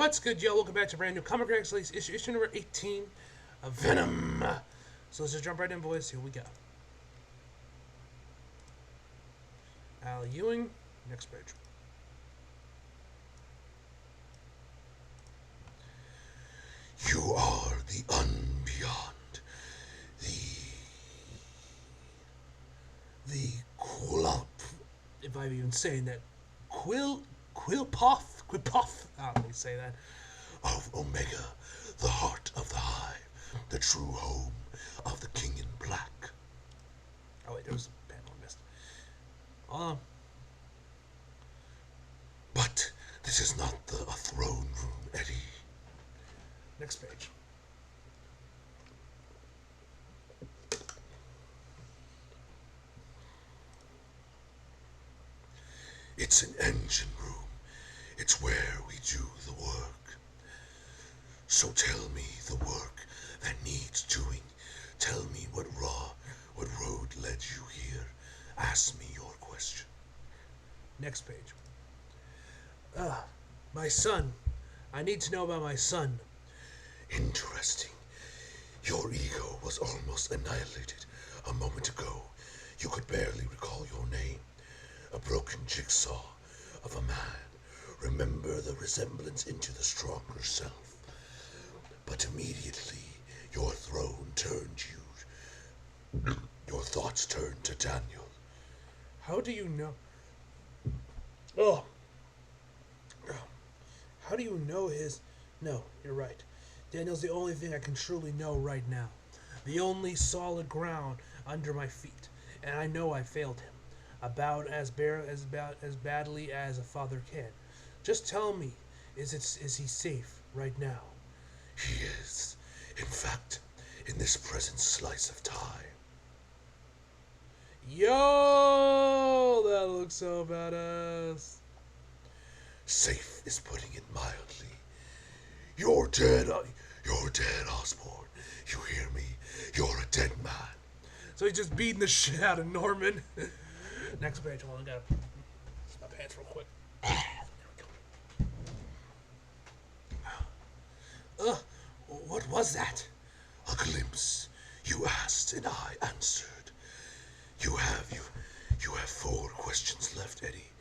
What's good, yo? Welcome back to brand new Comic Rex issue number 18 of Venom. So let's just jump right in, boys. Here we go. Al Ewing, next page. You are the unbeyond, the Quilp. If I'm even saying that, Quilpoth. Let me say that. Of Omega, the heart of the hive, the true home of the King in Black. Oh wait, there was a panel I missed. But this is not a throne room, Eddie. Next page. It's an engine room. It's where we do the work. So tell me the work that needs doing. Tell me what road led you here. Ask me your question. Next page. My son. I need to know about my son. Interesting. Your ego was almost annihilated a moment ago. You could barely recall your name. A broken jigsaw of a man. Remember the resemblance into the stronger self. But immediately your throne turned you. Your thoughts turned to Daniel. How do you know? Oh. How do you know his... No, you're right. Daniel's the only thing I can truly know right now. The only solid ground under my feet. And I know I failed him. About as badly as a father can. Just tell me, is he safe right now? He is, in fact, in this present slice of time. Yo, that looks so badass. Safe is putting it mildly. You're dead, Osborn. You hear me? You're a dead man. So he's just beating the shit out of Norman. Next page, hold on, I gotta put my pants real quick. There we go. What was that? A glimpse. You asked and I answered. You have 4 questions left, Eddie.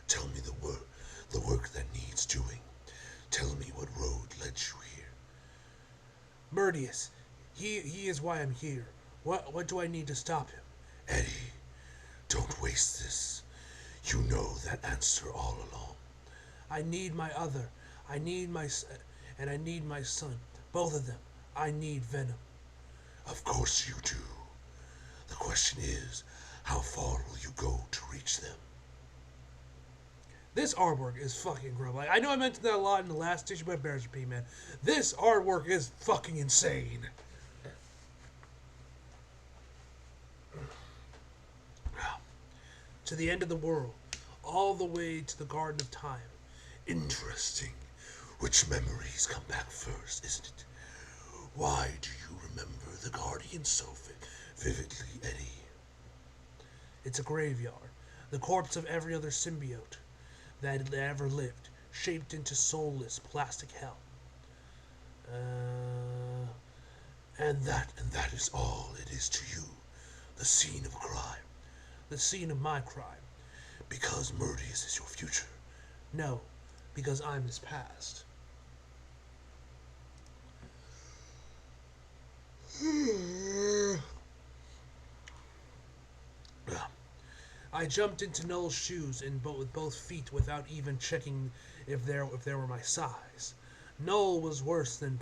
Tell me the work that needs doing. Tell me what road led you here. Murdius. He is why I'm here. What do I need to stop him? Eddie, don't waste this. You know that answer all along. I need my other. I need my son. Both of them. I need Venom. Of course you do. The question is, how far will you go to reach them? This artwork is fucking gross. Like, I know I mentioned that a lot in the last issue, but it bears repeating, man. This artwork is fucking insane. To the end of the world, all the way to the Garden of Time. Interesting. Which memories come back first, isn't it? Why do you remember the Guardian so vividly, Eddie? It's a graveyard. The corpse of every other symbiote that ever lived, shaped into soulless plastic hell. And that is all it is to you. The scene of crime. The scene of my crime. Because Murdius is your future. No, because I'm his past. I jumped into Noel's shoes with both feet without even checking if they were my size. Noel was worse than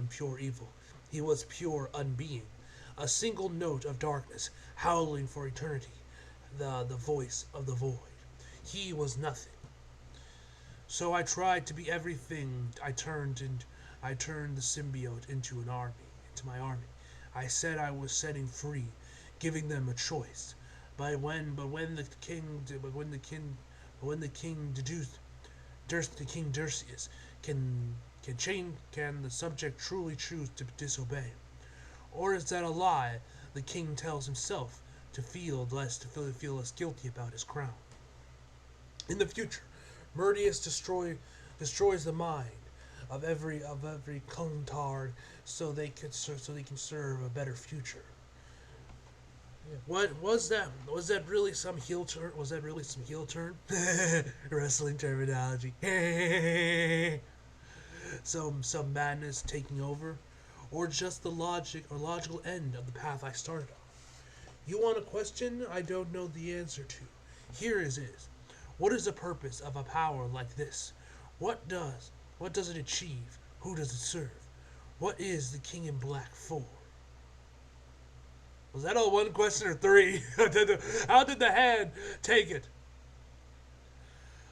pure evil. He was pure unbeing. A single note of darkness, howling for eternity. The voice of the void. He was nothing. So I tried to be everything. I turned the symbiote into my army. I said I was setting free, giving them a choice. But when the king Dersius can the subject truly choose to disobey? Or is that a lie the king tells himself to feel less guilty about his crown? In the future, Murdius destroys the mind of every Kontard, so they can serve a better future. What was that? Was that really some heel turn? Was that really some heel turn? Wrestling terminology. Some madness taking over, or just the logical end of the path I started on. You want a question I don't know the answer to? Here is. What is the purpose of a power like this? What does what does it achieve? Who does it serve? What is the King in Black for? Was that all one question or three? How did the hand take it?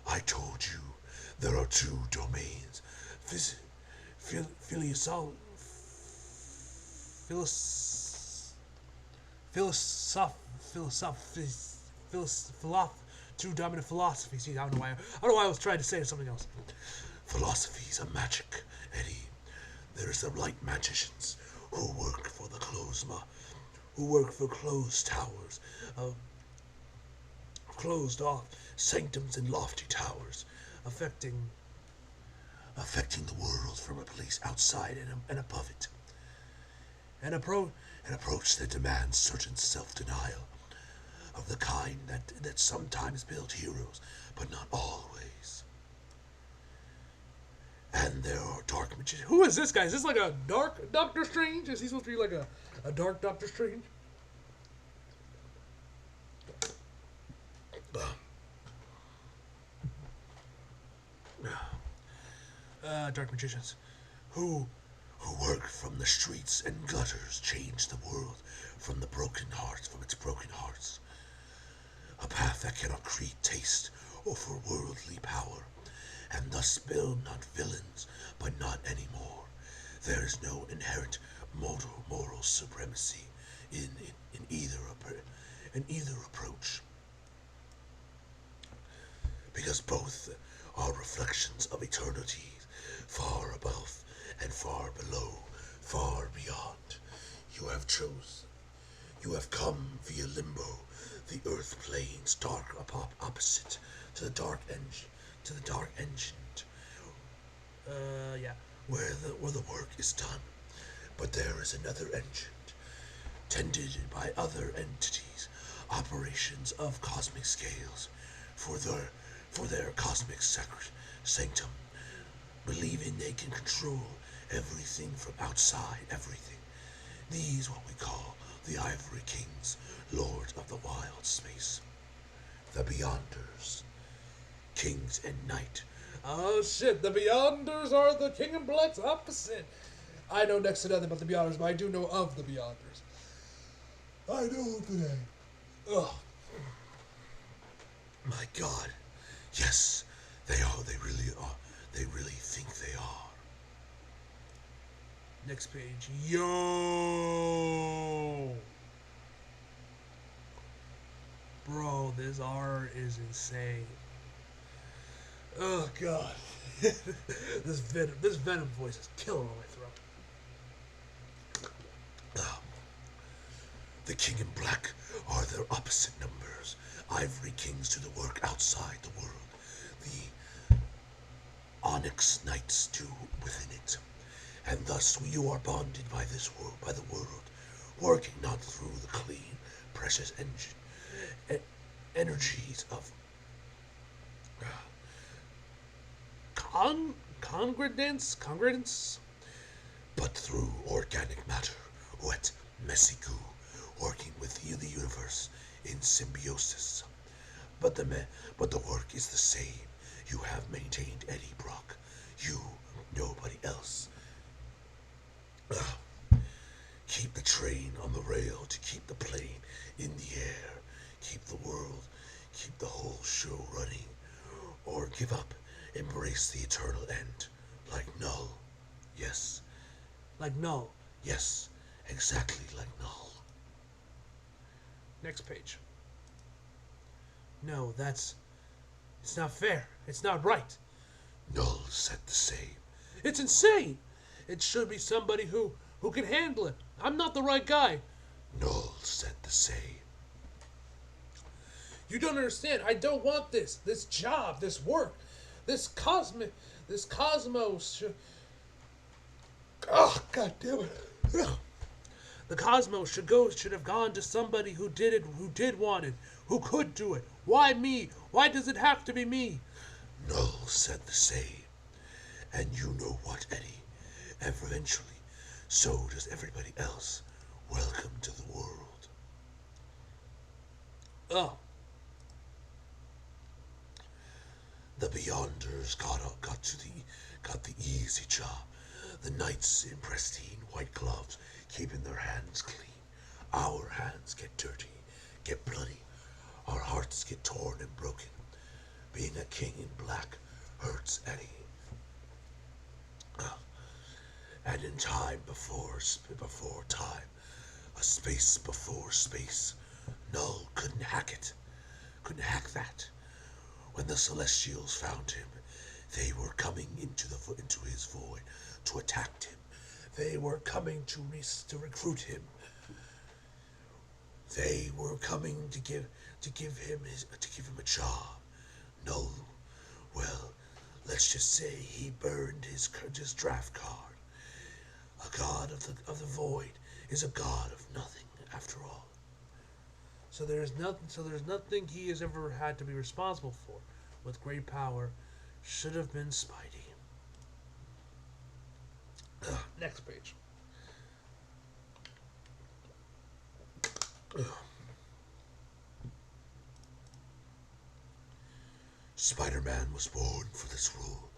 I told you there are two domains. Phys- Philosoph... Philos... Philosoph... Philosoph... Two dominant philosophies. I don't know why. I don't know why I was trying to say something else. Philosophies of magic, Eddie. There are some light magicians who work for the who work for closed towers, closed off sanctums and lofty towers, affecting the world from a place outside and above it. An approach that demands certain self-denial of the kind that sometimes build heroes, but not always. And there are dark magicians. Who is this guy? Is this like a dark Doctor Strange? Is he supposed to be like a dark Doctor Strange? Dark magicians. Who work from the streets and gutters, change the world from its broken hearts. A path that cannot create taste over worldly power, and thus build not villains, but not anymore. There is no inherent moral supremacy in either approach, because both are reflections of eternity, far above and far below, far beyond. You have chosen. You have come via limbo, the earth plane's dark opposite to the dark engine, Yeah. where the work is done. But there is another engine, tended by other entities, operations of cosmic scales, for their cosmic sanctum, believing they can control everything from outside everything. These what we call the Ivory Kings, Lord of the Wild Space. The Beyonders, Kings and Night. Oh shit, the Beyonders are the King in Black's opposite. I know next to nothing about the Beyonders, but I do know of the Beyonders. I know the name. Ugh. My God. Yes, they are. They really are. They really think they are. Next page. Yo! Bro, this art is insane. Oh god. this Venom voice is killing on my throat. The King in Black are their opposite numbers. Ivory Kings do the work outside the world. The Onyx Knights do within it. And thus you are bonded by by the world, working not through the clean, precious energies of Congredence? but through organic matter, wet, messy goo, working with the universe in symbiosis. But the work is the same. You have maintained Eddie Brock. You, nobody else. Keep the train on the rail to keep the plane in the air. Keep the world, keep the whole show running. Or give up, embrace the eternal end. Like Null. Yes. Like Null. Yes, exactly like Null. Next page. No, it's not fair. It's not right. Null said the same. It's insane. It should be somebody who can handle it. I'm not the right guy. Null said the same. You don't understand. I don't want this job, this work, this cosmos Oh, God damn it. Ugh. The cosmos should have gone to somebody who did want it, who could do it. Why me? Why does it have to be me? Null said the same. And you know what, Eddie? Eventually, so does everybody else. Welcome to the world. Oh, The Beyonders got the easy job. The knights in pristine white gloves, keeping their hands clean. Our hands get dirty, get bloody. Our hearts get torn and broken. Being a king in black hurts, Eddie. And in time before time, a space before space, Null couldn't hack it. Couldn't hack that. When the Celestials found him, they were coming into his void to attack him. They were coming to recruit him. They were coming to give him a job. No, well, let's just say he burned his draft card. A god of the void is a god of nothing, after all. there's nothing he has ever had to be responsible for. With great power, should have been Spidey. Next page. Spider-Man was born for this role,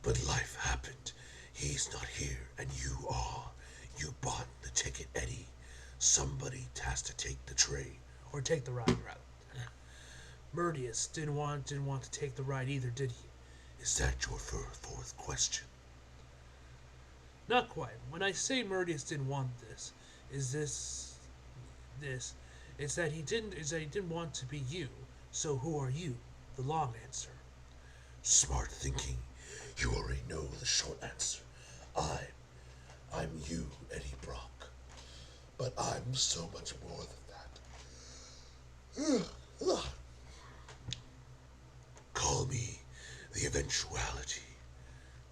but life happened. He's not here, and you are. You bought the ticket, Eddie. Somebody has to take the train. Or take the ride, rather. Murdius didn't want to take the ride either, did he? Is that your fourth question? Not quite. When I say Murdius didn't want this, is this? It's that he didn't want to be you. So who are you? The long answer. Smart thinking. You already know the short answer. I'm you, Eddie Brock. But I'm so much more than that. Call me the eventuality.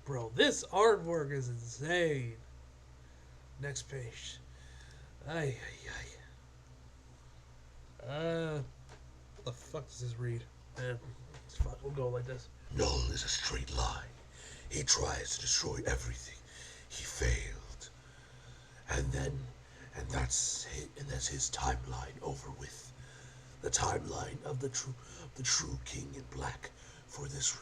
Bro, this artwork is insane. Next page. Ay, ay, ay. What the fuck does this read? Fuck, we'll go like this. Null is a straight line. He tries to destroy everything. He failed. And that's his timeline over with. The timeline of the true king in black for this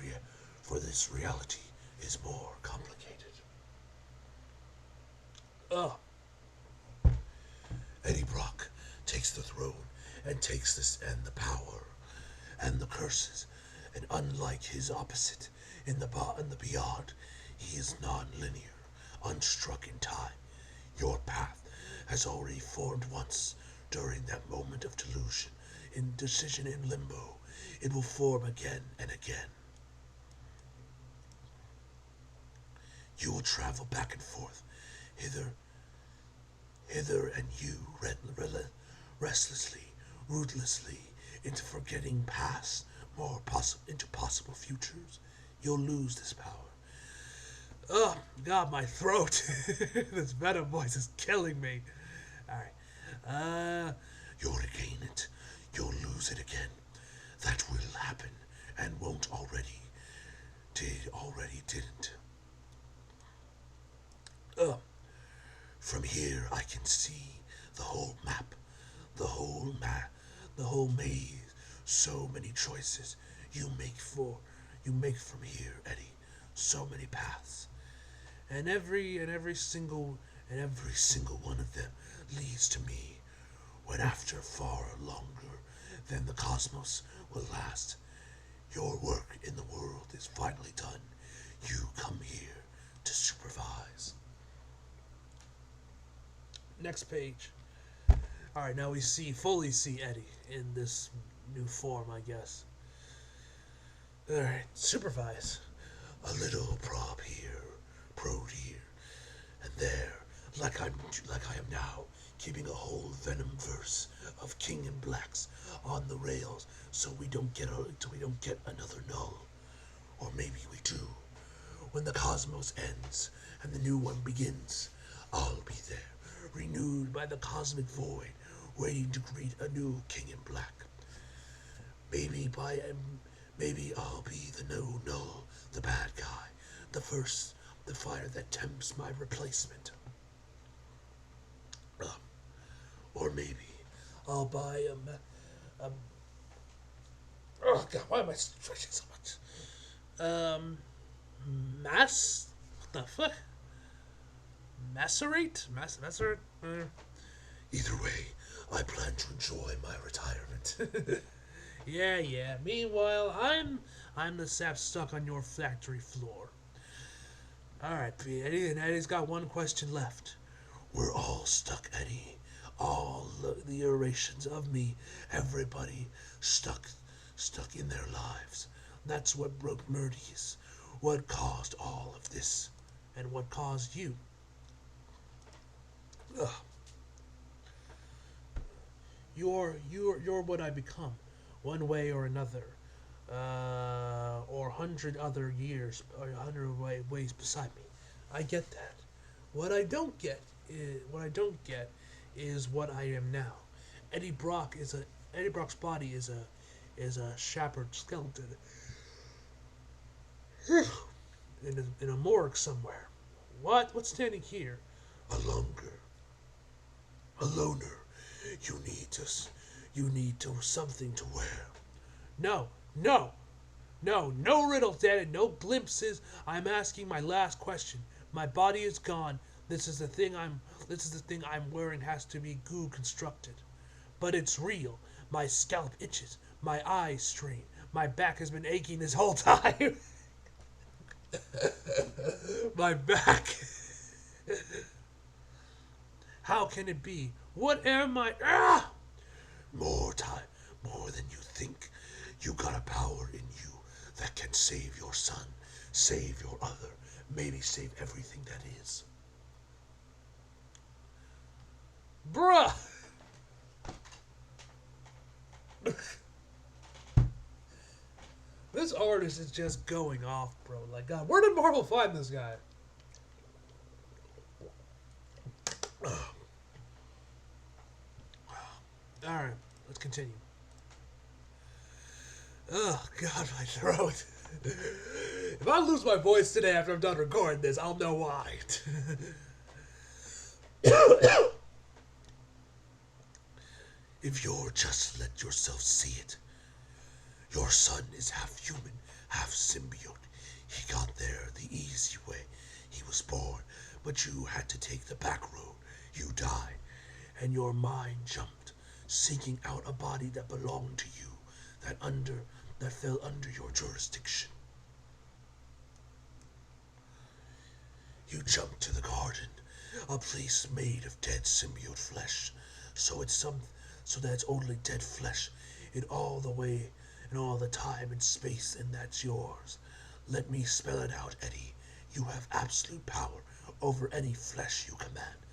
reality is more complicated. Oh, Eddie Brock takes the throne and takes the power and the curses, and unlike his opposite in the beyond, he is non-linear, unstruck in time. Your path has already formed once during that moment of delusion, indecision in limbo. It will form again and again. You will travel back and forth, hither, and you restlessly, ruthlessly, into forgetting past, into possible futures. You'll lose this power. Oh, God, my throat. This Venom voice is killing me. Alright. You'll regain it. You'll lose it again. That will happen, and won't already. Didn't. From here I can see the whole map, the whole maze. So many choices you make from here, Eddie. So many paths, and every single one of them leads to me. When after far longer than the cosmos will last, your work in the world is finally done. You come here to supervise. Next page. Alright, now we fully see Eddie in this new form, I guess. Alright, supervise. A little prod here, and there, like I am now, keeping a whole Venom verse of King and Blacks on the rails, so we don't get another Null, or maybe we do. When the cosmos ends and the new one begins, I'll be there, renewed by the cosmic void, waiting to greet a new king in black. Maybe maybe I'll be the no null, the bad guy, the fire that tempts my replacement. Or maybe I'll buy oh God, why am I stretching so much? What the fuck? Macerate? Macerate? Either way, I plan to enjoy my retirement. Yeah. Meanwhile, I'm the sap stuck on your factory floor. Alright, Eddie's got one question left. We're all stuck, Eddie. All the iterations of me, everybody stuck in their lives. That's what broke Murdy's. What caused all of this? And what caused you? Ugh. You're what I become, one way or another, or 100 other years, or 100 ways beside me. I get that. What I don't get is what I am now. Eddie Brock's body is a shattered skeleton in a morgue somewhere. What's standing here? A loner. You need something to wear. No riddles, Dad, no glimpses. I'm asking my last question. My body is gone. This is the thing I'm wearing has to be goo constructed. But it's real. My scalp itches. My eyes strain. My back has been aching this whole time. My back. How can it be? What am I? Ah! More than you think. You got a power in you that can save your son, save your other, maybe save everything that is. Bruh! This artist is just going off, bro. Like, God, where did Marvel find this guy? Alright, let's continue. Oh, God, my throat. If I lose my voice today after I'm done recording this, I'll know why. If you're just let yourself see it. Your son is half human, half symbiote. He got there the easy way. He was born, but you had to take the back road. You died, and your mind jumped, seeking out a body that belonged to you, that fell under your jurisdiction. You jumped to the garden, a place made of dead symbiote flesh, so that it's only dead flesh in all the time and space, and that's yours. Let me spell it out, Eddie. You have absolute power over any flesh you command.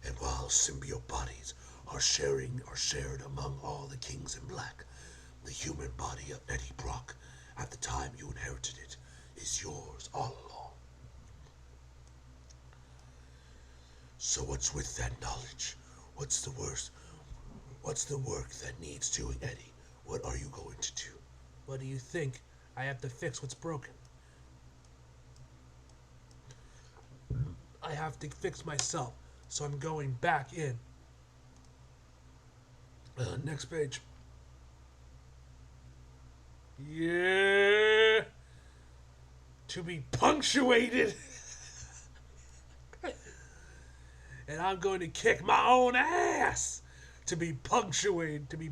And while symbiote bodies are shared among all the kings in black, the human body of Eddie Brock, at the time you inherited it, is yours all along. So what's with that knowledge? What's the work that needs doing, Eddie? What are you going to do? What do you think? I have to fix what's broken. I have to fix myself, so I'm going back in. Next page. Yeah. To be punctuated. And I'm going to kick my own ass to be punctuated, to be,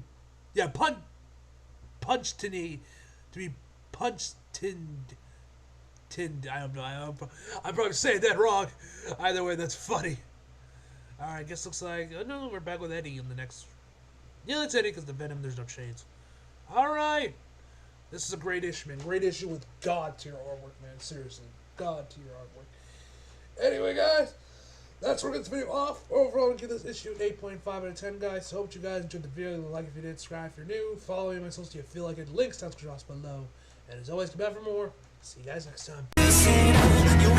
yeah, punched to be punched tinned. I don't know. I'm probably saying that wrong. Either way, that's funny. Alright, I guess looks like, oh no, we're back with Eddie in the next. Yeah, that's Eddie because the Venom, there's no chains. Alright. This is a great issue, man. Great issue with God to your artwork, man. Seriously. God to your artwork. Anyway, guys, that's where we're going to video off. Overall, I'm going to give this issue an 8.5 out of 10, guys. So, hope you guys enjoyed the video. Like if you did, subscribe if you're new. Follow me on my socials if you feel like it. Links down in the description below. And as always, come back for more. See you guys next time. Goose in, you